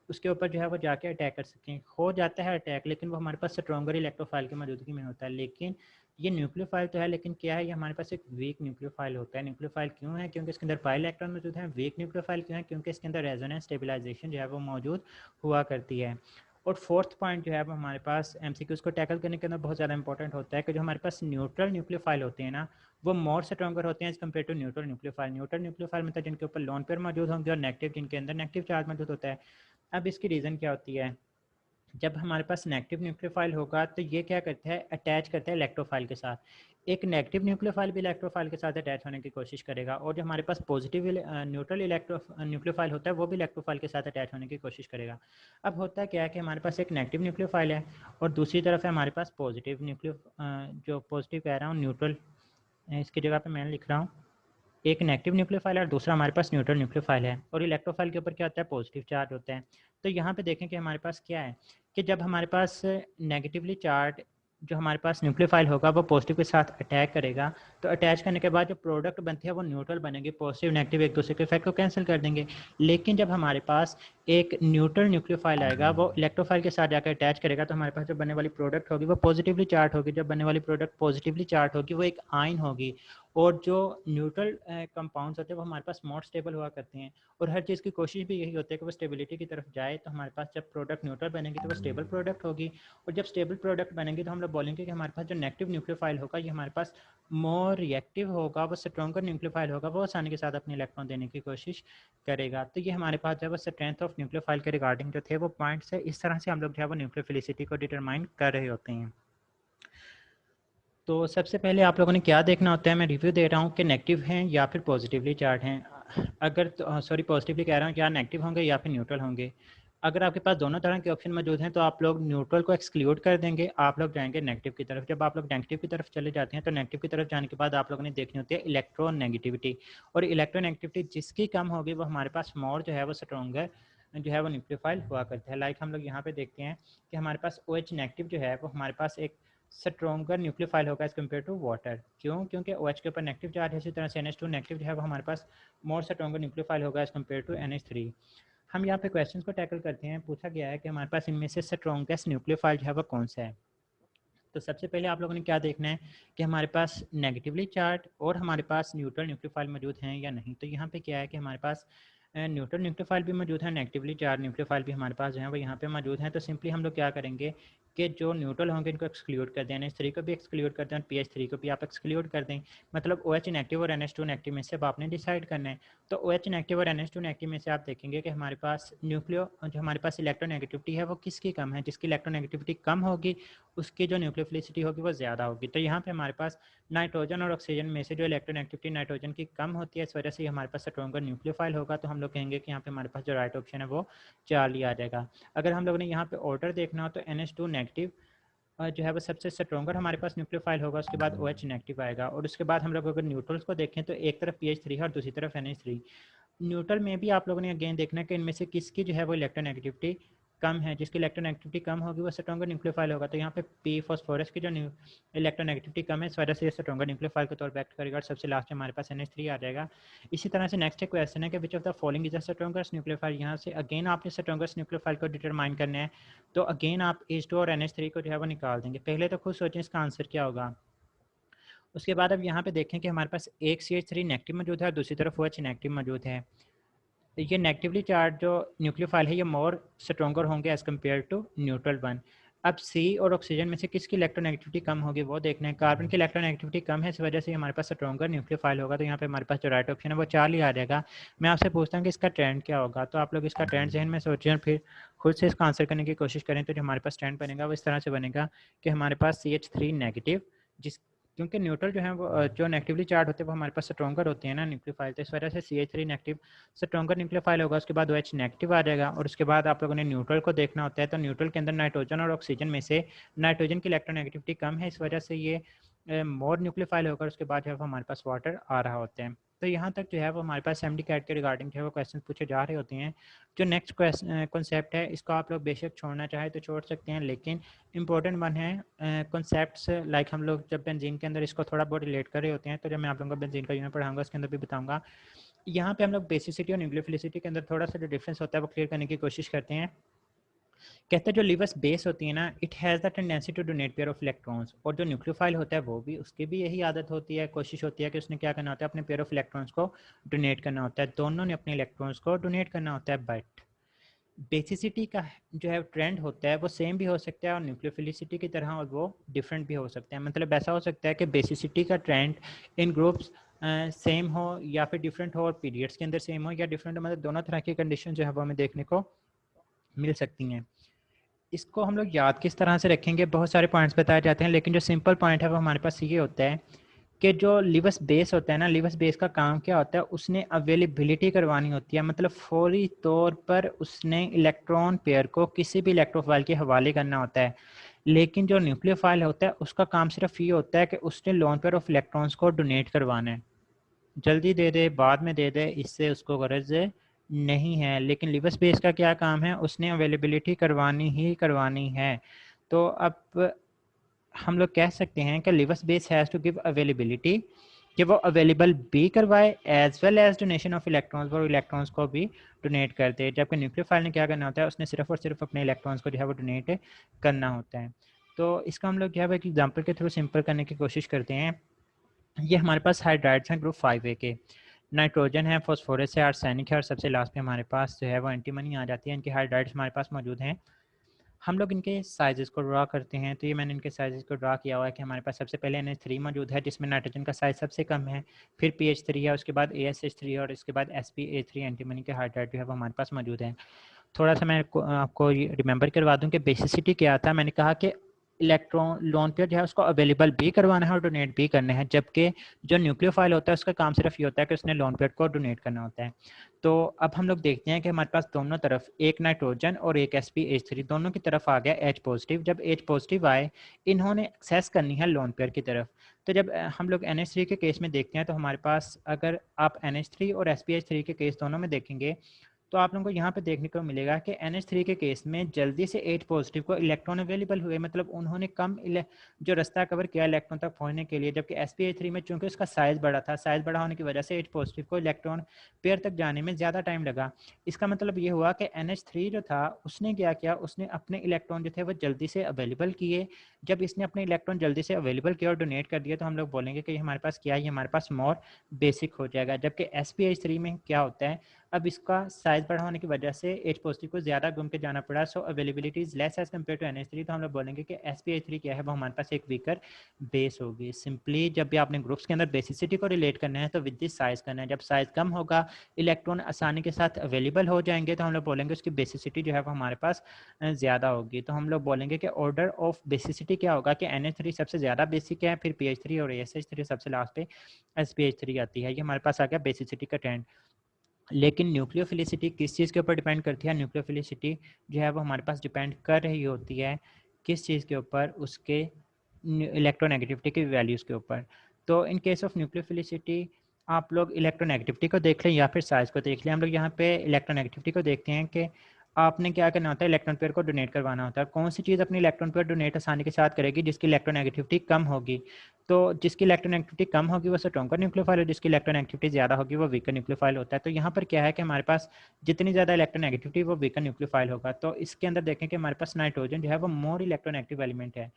उसके ऊपर जो है वो जाके अटैक कर सकें। हो जाता है अटैक लेकिन वो हमारे पास स्ट्रॉन्गर इलेक्ट्रोफाइल की मौजूदगी में होता है। लेकिन ये न्यूक्लियोफाइल तो है, लेकिन क्या है, ये हमारे पास एक वीक न्यूक्लियोफाइल होता है। न्यूक्लियोफाइल क्यों है, क्योंकि इसके अंदर पाई इलेक्ट्रॉन मौजूद है। वीक न्यूक्लियोफाइल क्यों है, क्योंकि इसके अंदर रेजोनेंस स्टेबलाइजेशन जो है वो मौजूद हुआ करती है। और फोर्थ पॉइंट जो है वो हमारे पास एमसीक्यूज को टैकल करने के अंदर बहुत ज़्यादा इंपॉर्टेंट होता है कि जो हमारे पास न्यूट्रल न्यूक्लियोफाइल होते हैं ना, वो मोर स्ट्रॉन्गर होते हैं as compare to neutral nucleophile. Neutral nucleophile मतलब जिनके ऊपर लोन पेयर मौजूद होंगे और नेगेटिव जिनके अंदर नेगेटिव चार्ज मौजूद होता है। अब इसकी रीज़न क्या होती है, जब हमारे पास नेगेटिव न्यूक्लियोफाइल होगा तो ये क्या करता है, अटैच करता है इलेक्ट्रोफाइल के साथ। एक नेगेटिव न्यूक्लियोफाइल भी इलेक्ट्रोफाइल के साथ अटैच होने की कोशिश करेगा, और जो हमारे पास पॉजिटिव न्यूट्रल न्यूक्लियोफाइल होता है वो भी इलेक्ट्रोफाइल के साथ अटैच होने की कोशिश करेगा। अब होता है क्या है कि हमारे पास एक नेगेटिव न्यूक्लियोफाइल है और दूसरी तरफ है हमारे पास पॉजिटिव जो पॉजिटिव कह रहा हूँ न्यूट्रल, इसकी जगह पे मैं लिख रहा हूँ एक नेगेटिव न्यूक्लियोफाइल है और दूसरा हमारे पास न्यूट्रल न्यूक्लियोफाइल है, और इलेक्ट्रोफाइल के ऊपर क्या होता है, पॉजिटिव चार्ज होता है। तो यहाँ पे देखें कि हमारे पास क्या है कि जब हमारे पास नेगेटिवली चार्ज जो हमारे पास न्यूक्लियोफाइल होगा वो पॉजिटिव के साथ अटैक करेगा, तो अटैच करने के बाद जो प्रोडक्ट बनती है वो न्यूट्रल बनेगी, पॉजिटिव नेगेटिव एक दूसरे के इफेक्ट को कैंसिल कर देंगे। लेकिन जब हमारे पास एक न्यूट्रल न्यूक्लियोफाइल आएगा वो इलेक्ट्रोफाइल के साथ जाकर अटैच करेगा, तो हमारे पास जो बनने वाली प्रोडक्ट होगी वो पॉजिटिवली चार्ज होगी। जब बनने वाली प्रोडक्ट पॉजिटिवली चार्ज होगी वो एक आयन होगी, और जो न्यूट्रल कंपाउंड्स होते हैं वो हमारे पास मोर स्टेबल हुआ करते हैं, और हर चीज़ की कोशिश भी यही होती है कि वो स्टेबिलिटी की तरफ जाए। तो हमारे पास जब प्रोडक्ट न्यूट्रल बनेगी तो वो स्टेबल प्रोडक्ट होगी, और जब स्टेबल प्रोडक्ट बनेगी तो हम लोग बोलेंगे कि हमारे पास जो नेगेटिव न्यूक्लियोफाइल होगा ये हमारे पास मोर रिएक्टिव होगा, वो स्ट्रॉन्गर न्यूक्लियोफाइल होगा, वो आसानी के साथ अपने इलेक्ट्रॉन देने की कोशिश करेगा। तो ये हमारे पास जो है वो स्ट्रेंथ ऑफ न्यूक्लियोफाइल के रिगार्डिंग जो थे वो पॉइंट्स है, इस तरह से हम लोग जो है वो न्यूक्लियोफिलिसिटी को डिटरमाइन कर रहे होते हैं। तो सबसे पहले आप लोगों ने क्या देखना होता है, मैं रिव्यू दे रहा हूँ कि नेगेटिव हैं या फिर पॉजिटिवली चार्ज हैं। अगर तो सॉरी पॉजिटिवली कह रहा हूँ, या नेगेटिव होंगे या फिर न्यूट्रल होंगे। अगर आपके पास दोनों तरह के ऑप्शन मौजूद हैं तो आप लोग न्यूट्रल को एक्सक्लूड कर देंगे, आप लोग जाएंगे नेगेटिव की तरफ। जब आप लोग नेगेटिव की तरफ चले जाते हैं तो नेगेटिव की तरफ जाने के बाद आप लोगों ने देखनी होती है इलेक्ट्रोनेगेटिविटी, और इलेक्ट्रोनेगेटिविटी जिसकी कम होगी वो हमारे पास मोर जो है वो स्ट्रॉन्गर जो है वो न्यूक्लियोफाइल हुआ करता है। लाइक हम लोग यहाँ पे देखते हैं कि हमारे पास OH नेगेटिव जो है वो हमारे पास एक स्ट्रॉन्गर न्यूक्लियोफाइल होगा एज कम्पेयर टू वाटर। क्यों? क्योंकि OH के ऊपर नेगेटिव चार्ज है, इसी तरह से NH2 नेगेटिव जो है वो हमारे पास मोर स्ट्रॉन्गर न्यूक्लियोफाइल होगा एज कम्पेयर टू NH3। हम यहाँ पे क्वेश्चन को टैकल करते हैं। पूछा गया है कि हमारे पास इनमें से स्ट्रॉन्गेस्ट न्यूक्लियोफाइल जो है वो कौन सा है। तो सबसे पहले आप लोगों ने क्या देखना है कि हमारे पास नेगेटिवली चार्ज और हमारे पास न्यूट्रल न्यूक्लियोफाइल मौजूद हैं या नहीं। तो यहाँ पे क्या है कि हमारे पास न्यूट्रल न्यूक्लियोफाइल भी मौजूद है, नेगेटिवली चार्ज न्यूक्लियोफाइल भी हमारे पास जो है वो यहाँ पे मौजूद हैं। तो सिंपली हम लोग क्या करेंगे कि जो न्यूट्रल होंगे इनको एक्सक्लूड कर दें, NH3 को भी एक्सक्लूड कर दें और PH3 को भी आप एक्सक्लूड कर दें। मतलब OH नेगेटिव और NH2 नेगेटिव में से अब आपने डिसाइड करना है। तो OH नेगेटिव और NH2 नेगेटिव में से आप देखेंगे कि हमारे पास जो हमारे पास इलेक्ट्रोनेगेटिविटी है वो किसकी कम है। जिसकी इलेक्ट्रोनेगेटिविटी कम होगी उसकी जो न्यूक्लियोफिलिसिटी होगी वो ज़्यादा होगी। तो यहाँ पे हमारे पास नाइट्रोजन और ऑक्सीजन में से जो इलेक्ट्रोनेगेटिविटी नाइट्रोजन की कम होती है, इस वजह से हमारे पास स्ट्रॉन्गर न्यूक्लियोफाइल होगा। तो हम लोग कहेंगे कि यहाँ पे हमारे पास जो राइट ऑप्शन है वो 4 आ जाएगा। अगर हम लोगों ने यहाँ पे ऑर्डर देखना हो तो NH2 नेगेटिव जो है वो सबसे स्ट्रॉन्गर हमारे पास न्यूक्लियोफाइल होगा, उसके बाद OH नेगेटिव आएगा, और उसके बाद हम लोग अगर न्यूट्रल्स को देखें तो एक तरफ PH3 है और दूसरी तरफ NH3। न्यूट्रल में भी आप लोगों ने अगेन देखना है कि इनमें से किसकी जो है वो इलेक्ट्रोनेगेटिविटी कम है। जिसकी इलेक्ट्रोनेगेटिविटी कम होगी वो स्ट्रॉन्गर न्यूक्लियोफाइल होगा। तो यहाँ पे P फॉस्फोरस की जो इलेक्ट्रोनेगेटिविटी कम है, इस वजह से ये स्ट्रॉन्गर न्यूक्लियोफाइल के तौर पर एक्ट करेगा, और सबसे लास्ट में हमारे पास NH3 आ जाएगा। इसी तरह से नेक्स्ट क्वेश्चन है कि which of the following is the strongest nucleophile. यहाँ से अगेन आपने स्ट्रॉन्गेस्ट न्यूक्लियोफाइल को डिटरमाइन करना है। तो अगेन आप H2 और NH3 को जो है वो निकाल देंगे। पहले तो खुद सोचें इसका आंसर क्या होगा। उसके बाद अब यहाँ पे देखें कि हमारे पास एक CH3 नेगेटिव मौजूद है और दूसरी तरफ OH नेगेटिव मौजूद है। ये नेगेटिवली चार्ज जो न्यूक्लियोफाइल है ये मोर स्ट्रॉन्गर होंगे as compare to neutral one. अब C और ऑक्सीजन में से किसकी इलेक्ट्रोनेगेटिविटी कम होगी वो देखना है। कार्बन की इलेक्ट्रोनेगेटिविटी कम है, इस वजह से हमारे पास स्ट्रॉन्गर न्यूक्लियोफाइल होगा। तो यहाँ पे हमारे पास जो राइट ऑप्शन है वो 4 ही आ जाएगा। मैं आपसे पूछता हूँ कि इसका ट्रेंड क्या होगा, तो आप लोग इसका ट्रेंड जहन में सोचें और फिर खुद से इसका आंसर करने की कोशिश करें। तो जो हमारे पास ट्रेंड बनेगा वो इस तरह से बनेगा कि हमारे पास CH3 नेगेटिव, जिस क्योंकि न्यूट्रल जो है वो जो नेगेटिवली चार्ज होते हैं वो हमारे पास स्ट्रॉन्गर होते हैं ना न्यूक्लियोफाइल, तो इस वजह से CH3 नेगेटिव स्ट्रॉन्गर न्यूक्लियोफाइल होगा। उसके बाद OH नेगेटिव आ जाएगा, और उसके बाद आप लोगों ने न्यूट्रल को देखना होता है। तो न्यूट्रल के अंदर नाइट्रोजन और ऑक्सीजन में से नाइट्रोजन की इलेक्ट्रोनेगेटिविटी कम है, इस वजह से ये मोर न्यूक्लियोफाइल होकर उसके बाद जो है हमारे पास वाटर आ रहा होता है। तो यहाँ तक जो है वो हमारे पास SMD कैट के रिगार्डिंग जो है वो क्वेश्चन पूछे जा रहे होते हैं। जो नेक्स्ट कॉन्सेप्ट है इसको आप लोग बेशक छोड़ना चाहे तो छोड़ सकते हैं, लेकिन इंपॉर्टेंट वन है कॉन्सेप्ट्स। लाइक हम लोग जब बेंजीन के अंदर इसको थोड़ा बहुत रिलेट कर रहे होते हैं, तो जब मैं आप लोगों को बेंजीन का यूनिट पढ़ाऊंगा उसके अंदर भी बताऊंगा। यहाँ पे हम लोग बेसिसिटी और न्यूक्लियोफिलिसिटी के अंदर थोड़ा सा जो डिफरेंस होता है वो क्लियर करने की कोशिश करते हैं। कहते हैं जो लिवर्स बेस होती है ना, it has the tendency to donate pair of electrons, और जो न्यूक्लियोफाइल होता है वो भी उसकी भी यही आदत होती है, कोशिश होती है कि उसने क्या करना होता है, अपने पेयर ऑफ इलेक्ट्रॉन्स को डोनेट करना होता है। दोनों ने अपने इलेक्ट्रॉन्स को डोनेट करना होता है, बट बेसिसिटी का जो है ट्रेंड होता है वो सेम भी हो सकता है और न्यूक्लियोफिलिसिटी की तरह, और वो डिफरेंट भी हो सकता है। मतलब ऐसा हो सकता है कि बेसिसिटी का ट्रेंड इन ग्रुप्स सेम हो या फिर डिफरेंट हो, और पीरियड्स के अंदर सेम हो या डिफरेंट हो, मतलब दोनों तरह की कंडीशन जो है वो हमें देखने को मिल सकती हैं। इसको हम लोग याद किस तरह से रखेंगे, बहुत सारे पॉइंट्स बताए जाते हैं, लेकिन जो सिंपल पॉइंट है वो हमारे पास ये होता है कि जो लिवस बेस होता है ना, लिवस बेस का काम क्या होता है, उसने अवेलेबिलिटी करवानी होती है, मतलब फौरी तौर पर उसने इलेक्ट्रॉन पेयर को किसी भी इलेक्ट्रोफाइल के हवाले करना होता है। लेकिन जो न्यूक्लियोफाइल होता है उसका काम सिर्फ ये होता है कि उसने लोन पेयर ऑफ इलेक्ट्रॉन्स को डोनेट करवाना है, जल्दी दे दे बाद में दे दे, इससे उसको गरज नहीं है। लेकिन लिवस बेस का क्या काम है, उसने अवेलेबिलिटी करवानी ही करवानी है। तो अब हम लोग कह सकते हैं कि Lewis base has to give availability, कि वो अवेलेबल भी करवाए as well as donation of electrons, और इलेक्ट्रॉन्स को भी डोनेट कर दे। जबकि न्यूक्लियोफाइल ने क्या करना होता है, उसने सिर्फ और सिर्फ अपने इलेक्ट्रॉन्स को जो है वो डोनेट करना होता है। तो इसका हम लोग जो है वो एक एग्जाम्पल के थ्रू सिंपल करने की कोशिश करते हैं। ये हमारे पास हाइड्राइड्स हैं ग्रुप 5A के, नाइट्रोजन है, फॉस्फोरस है, आर्सेनिक है, और सबसे लास्ट में हमारे पास जो है वो एंटीमनी आ जाती है। इनके हाइड्राइड्स हमारे पास मौजूद हैं। हम लोग इनके साइज़ को ड्रा करते हैं। तो ये मैंने इनके साइज़ को ड्रा किया हुआ है कि हमारे पास सबसे पहले NH3 मौजूद है, जिसमें नाइट्रोजन का साइज़ सबसे कम है, फिर PH3 है, उसके बाद ASH3 है, और इसके बाद spa3 एंटीमनी के हाइड्राइड जो है वो हमारे पास मौजूद है। थोड़ा सा मैं आपको रिमेंबर करवा दूं कि बेसिसिटी क्या था। मैंने कहा कि इलेक्ट्रॉन लोन पेयर जो है उसको अवेलेबल भी करवाना है और डोनेट भी करना है, जबकि जो न्यूक्लियोफाइल होता है उसका काम सिर्फ ये होता है कि उसने लोन पेयर को डोनेट करना होता है। तो अब हम लोग देखते हैं कि हमारे पास दोनों तरफ, एक नाइट्रोजन और एक sp3, दोनों की तरफ आ गया H पॉजिटिव। जब H पॉजिटिव आए, इन्होंने एक्सेस करनी है लोन पेयर की तरफ। तो जब हम लोग NH3 के केस में देखते हैं, तो हमारे पास अगर आप NH3 और sp3 के केस दोनों में देखेंगे, तो आप लोगों को यहाँ पे देखने को मिलेगा कि NH3 के केस में जल्दी से H पॉजिटिव को इलेक्ट्रॉन अवेलेबल हुए, मतलब उन्होंने कम जो रास्ता कवर किया इलेक्ट्रॉन तक पहुँचने के लिए। जबकि sp3 में चूंकि उसका साइज़ बड़ा था, साइज़ बड़ा होने की वजह से H पॉजिटिव को इलेक्ट्रॉन पेयर तक जाने में ज़्यादा टाइम लगा। इसका मतलब ये हुआ कि NH3 जो था उसने क्या किया, उसने अपने इलेक्ट्रॉन जो थे वो जल्दी से अवेलेबल किए। जब इसने अपने इलेक्ट्रॉन जल्दी से अवेलेबल किया और डोनेट कर दिया, तो हम लोग बोलेंगे कि हमारे पास क्या है, ये हमारे पास मोर बेसिक हो जाएगा। जबकि sp3 में क्या होता है, अब इसका साइज बड़ा होने की वजह से H पॉजिटिव को ज़्यादा घूम के जाना पड़ा, so availability is less as compare to NH3। तो हम लोग बोलेंगे कि sp3 क्या है, वो हमारे पास एक वीकर बेस होगी। सिंपली जब भी आपने ग्रुप्स के अंदर बेसिसिटी को रिलेट करना है तो विद दिस साइज करना है। जब साइज कम होगा, इलेक्ट्रॉन आसानी के साथ अवेलेबल हो जाएंगे, तो हम लोग बोलेंगे उसकी बेसिसिटी जो है वो हमारे पास ज़्यादा होगी। तो हम लोग बोलेंगे कि ऑर्डर ऑफ बेसिसिटी क्या होगा कि NH3 सबसे ज़्यादा बेसिक है, फिर PH3 और ASH3 सबसे लास्ट पे sp3 आती है। ये हमारे पास आ गया बेसिसिटी का ट्रेंड। लेकिन न्यूक्लियोफिलिसिटी किस चीज़ के ऊपर डिपेंड करती है, न्यूक्लियोफिलिसिटी जो है वो हमारे पास डिपेंड कर रही होती है किस चीज़ के ऊपर, उसके इलेक्ट्रोनेगेटिविटी की वैल्यूज़ के ऊपर। तो इन केस ऑफ न्यूक्लियोफिलिसिटी आप लोग इलेक्ट्रोनेगेटिविटी को देख लें या फिर साइज को देख लें। हम लोग यहाँ पे इलेक्ट्रोनेगेटिविटी को देखते हैं कि आपने क्या करना होता है, इलेक्ट्रॉन पेयर को डोनेट करवाना होता है। कौन सी चीज़ अपनी इलेक्ट्रॉन पेयर डोनेट आसानी के साथ करेगी, जिसकी इलेक्ट्रोनेगेटिविटी कम होगी। तो जिसकी इलेक्ट्रोनेगेटिविटी कम होगी वो स्ट्रॉन्गर न्यूक्लियोफाइल, और जिसकी इलेक्ट्रोनेगेटिविटी ज़्यादा होगी वो वीकर न्यूक्लियोफाइल होता है। तो यहाँ पर क्या है कि हमारे पास जितनी ज़्यादा इलेक्ट्रोनेगेटिविटी वो वीकर न्यूक्लियोफाइल होगा। तो इसके अंदर देखें कि हमारे पास नाइट्रोजन जो है वो मोर इलेक्ट्रोनेगेटिव एलिमेंट है।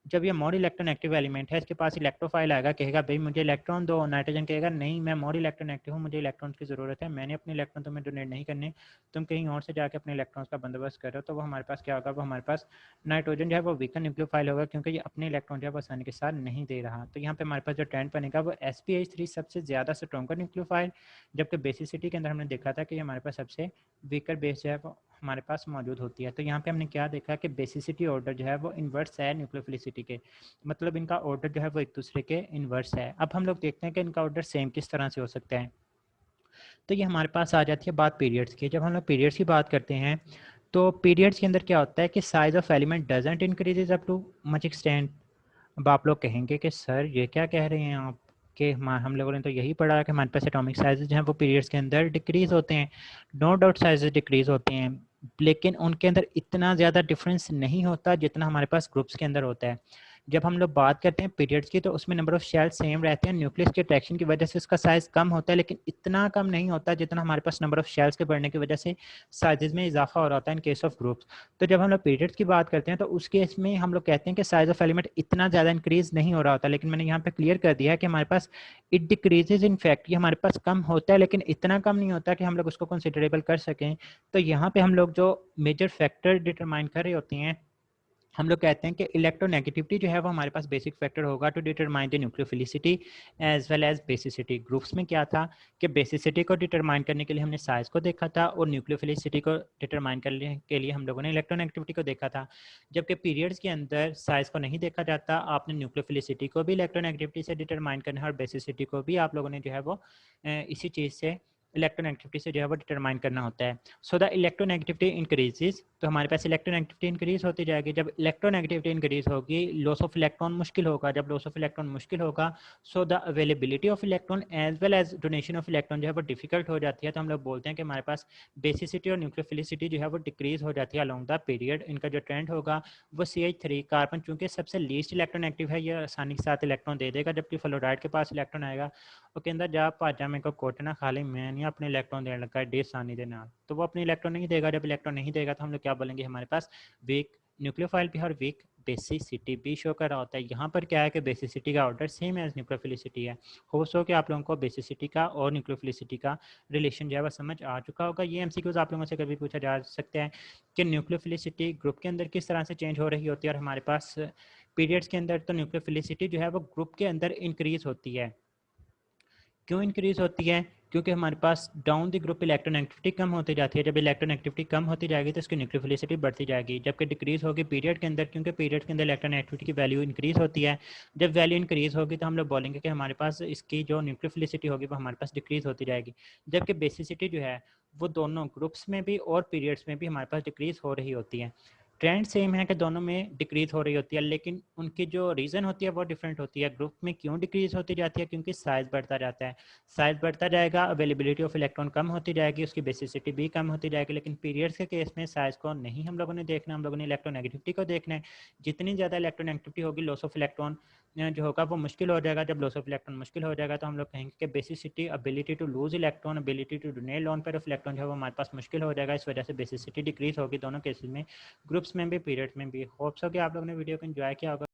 जब ये मोर इलेक्ट्रोनेगेटिव एलिमेंट है, इसके पास इलेक्ट्रोफाइल आएगा, कहेगा भाई मुझे इलेक्ट्रॉन दो। नाइट्रोजन कहेगा नहीं, मैं मोर इलेक्ट्रोनेगेटिव हूँ, मुझे इलेक्ट्रॉन की ज़रूरत है, मैंने अपने इलेक्ट्रॉन तुम्हें डोनेट नहीं करने, तुम कहीं और से जाकर अपने इलेक्ट्रॉन्स का बंदोबस्त करो। तो वो हमारे पास क्या होगा, वो हमारे पास नाइट्रोजन जो है वो वीकर न्यूक्लियोफाइल होगा, क्योंकि ये अपने इलेक्ट्रॉन जो है वो आसानी के साथ नहीं दे रहा। तो यहाँ पे हमारे पास जो ट्रेंड बनेगा वो sp3 सबसे ज़्यादा स्ट्रॉन्गर न्यूक्लियोफाइल, जबकि बेसिसिटी के अंदर हमने देखा था कि हमारे पास सबसे वीकर बेस जो है वो हमारे पास मौजूद होती है। तो यहाँ पे हमने क्या देखा कि बेसिसिटी ऑर्डर जो है वो इन्वर्स है न्यूक्लियोफिलिसिटी के, मतलब इनका ऑर्डर जो है वो एक दूसरे के इन्वर्स है। अब हम लोग देखते हैं कि इनका ऑर्डर सेम किस तरह से हो सकता है। तो ये हमारे पास आ जाती है बात पीरियड्स की। जब हम लोग पीरियड्स की बात करते हैं, तो पीरियड्स के अंदर क्या होता है कि size of element doesn't increases up too much extent. अब आप लोग कहेंगे कि सर ये क्या कह रहे हैं आप, कि हम लोगों ने तो यही पढ़ा है कि हमारे पास एटॉमिक साइजेस जो हैं वो पीरियड्स के अंदर डिक्रीज़ होते हैं। नो डाउट साइजेस डिक्रीज़ होते हैं, लेकिन उनके अंदर इतना ज़्यादा डिफरेंस नहीं होता जितना हमारे पास ग्रुप्स के अंदर होता है। जब हम लोग बात करते हैं पीरियड्स की, तो उसमें नंबर ऑफ शेल सेम रहते हैं, न्यूक्लियस के अट्रैक्शन की वजह से उसका साइज़ कम होता है, लेकिन इतना कम नहीं होता जितना हमारे पास नंबर ऑफ शेल्स के बढ़ने की वजह से साइजेस में इजाफा हो रहा होता है इन केस ऑफ ग्रुप्स। तो जब हम लोग पीरियड्स की बात करते हैं, तो उस केस में हम लोग कहते हैं कि साइज ऑफ एलिमेंट इतना ज़्यादा इंक्रीज नहीं हो रहा होता। लेकिन मैंने यहाँ पे क्लियर कर दिया है कि हमारे पास इट डिक्रीजेज, इन फैक्ट ये हमारे पास कम होता है, लेकिन इतना कम नहीं होता कि हम लोग उसको कंसिडरेबल कर सकें। तो यहाँ पे हम लोग जो मेजर फैक्टर डिटरमाइन कर रहे होते हैं, हम लोग कहते हैं कि इलेक्ट्रोनेगेटिविटी जो है वो हमारे पास बेसिक फैक्टर होगा to determine the nucleophilicity as well as basicity. Groups में क्या था कि बेसिसिटी को डिटरमाइन करने के लिए हमने साइज को देखा था और न्यूक्लियोफिलिसिटी को डिटरमाइन करने के लिए हम लोगों ने इलेक्ट्रोनेगेटिविटी को देखा था। जबकि पीरियड्स के अंदर साइज को नहीं देखा जाता, आपने न्यूक्लियोफिलिसिटी को भी इलेक्ट्रोनेगेटिविटी से डिटरमाइन करना है और बेसिसिटी को भी आप लोगों ने जो है वो इसी चीज़ से इलेक्ट्रोनेगेटिविटी से जो है वो डिटरमाइन करना होता है। सो द इलेक्ट्रोनेगेटिविटी इंक्रीजेज, तो हमारे पास इलेक्ट्रोनेगेटिविटी इंक्रीज होती जाएगी। जब इलेक्ट्रोनेगेटिविटी इंक्रीज होगी लॉस ऑफ इलेक्ट्रॉन मुश्किल होगा। जब लॉस ऑफ इलेक्ट्रॉन मुश्किल होगा so the availability of electron as well as donation of electron जो है वो डिफिकल्ट हो जाती है। तो हम लोग बोलते हैं कि हमारे पास बेसिसिटी और न्यूक्लियोफिलिसिटी जो है वो डिक्रीज हो जाती है अलॉन्ग द पीरियड। इनका जो ट्रेंड होगा वो CH3 कार्बन चूंकि सबसे लीस्ट इलेक्ट्रोनेगेटिव है, ये आसानी के साथ इलेक्ट्रॉन दे देगा। जबकि फ्लोराइड के पास इलेक्ट्रॉन आएगा वो कहता जा भाजा मेरे को कोटना खाली मैं नहीं अपने इलेक्ट्रॉन देने लगा डी आसानी के नाल, तो वो अपने इलेक्ट्रॉन नहीं देगा। जब इलेक्ट्रॉन नहीं देगा तो हम लोग क्या बोलेंगे, हमारे पास वीक न्यूक्लियोफाइल भी और वीक बेसिसिटी भी शो कर रहा होता है। यहाँ पर क्या है कि बेसिसिटी का ऑर्डर सेम एज न्यूक्लियोफिलिसिटी है। हो सो कि आप लोगों को बेसिसिटी का और न्यूक्लियोफिलिसिटी का रिलेशन जो है वह समझ आ चुका होगा। ये MCQs आप लोगों से कभी पूछा जा सकता है कि न्यूक्लियोफिलिसिटी ग्रुप के अंदर किस तरह से चेंज हो रही होती है, और हमारे पास पीरियड्स के अंदर तो न्यूक्लियोफिलिसिटी जो है वो ग्रुप के अंदर इंक्रीज होती है। क्यों इंक्रीज होती है? क्योंकि हमारे पास डाउन द ग्रुप इलेक्ट्रोनेगेटिविटी कम होती जाती है। जब इलेक्ट्रोनेगेटिविटी कम होती जाएगी तो इसकी न्यूक्लियोफिलिसिटी बढ़ती जाएगी। जबकि डिक्रीज होगी पीरियड के अंदर, क्योंकि पीरियड के अंदर इलेक्ट्रोनेगेटिविटी की वैल्यू इंक्रीज होती है। जब वैल्यू इंक्रीज होगी तो हम लोग बोलेंगे कि हमारे पास इसकी जो न्यूक्लियोफिलिसिटी होगी वो हमारे पास डिक्रीज होती जाएगी। जबकि बेसिसिटी जो है वो दोनों ग्रुप्स में भी और पीरियड्स में भी हमारे पास डिक्रीज हो रही होती है। ट्रेंड सेम है कि दोनों में डिक्रीज हो रही होती है, लेकिन उनकी जो रीज़न होती है वो डिफरेंट होती है। ग्रुप में क्यों डिक्रीज होती जाती है? क्योंकि साइज बढ़ता जाता है। साइज बढ़ता जाएगा, अवेलेबिलिटी ऑफ इलेक्ट्रॉन कम होती जाएगी, उसकी बेसिसिटी भी कम होती जाएगी। लेकिन पीरियड्स के केस में साइज को नहीं हम लोगों ने देखना, हम लोगों ने इलेक्ट्रोनेगेटिविटी को देखना है। जितनी ज़्यादा इलेक्ट्रोनेगेटिविटी होगी लॉस ऑफ इलेक्ट्रॉन जो होगा वो मुश्किल हो जाएगा। जब लॉस ऑफ इलेक्ट्रॉन मुश्किल हो जाएगा तो हम लोग कहेंगे कि basicity, ability to lose electron, ability to donate lone pair of electron जो है वो हमारे पास मुश्किल हो जाएगा। इस वजह से बेसिसिटी डिक्रीज होगी दोनों केसेस में, ग्रुप्स में भी पीरियड्स में भी। होप्स हो कि आप लोगों ने वीडियो को एंजॉय किया होगा।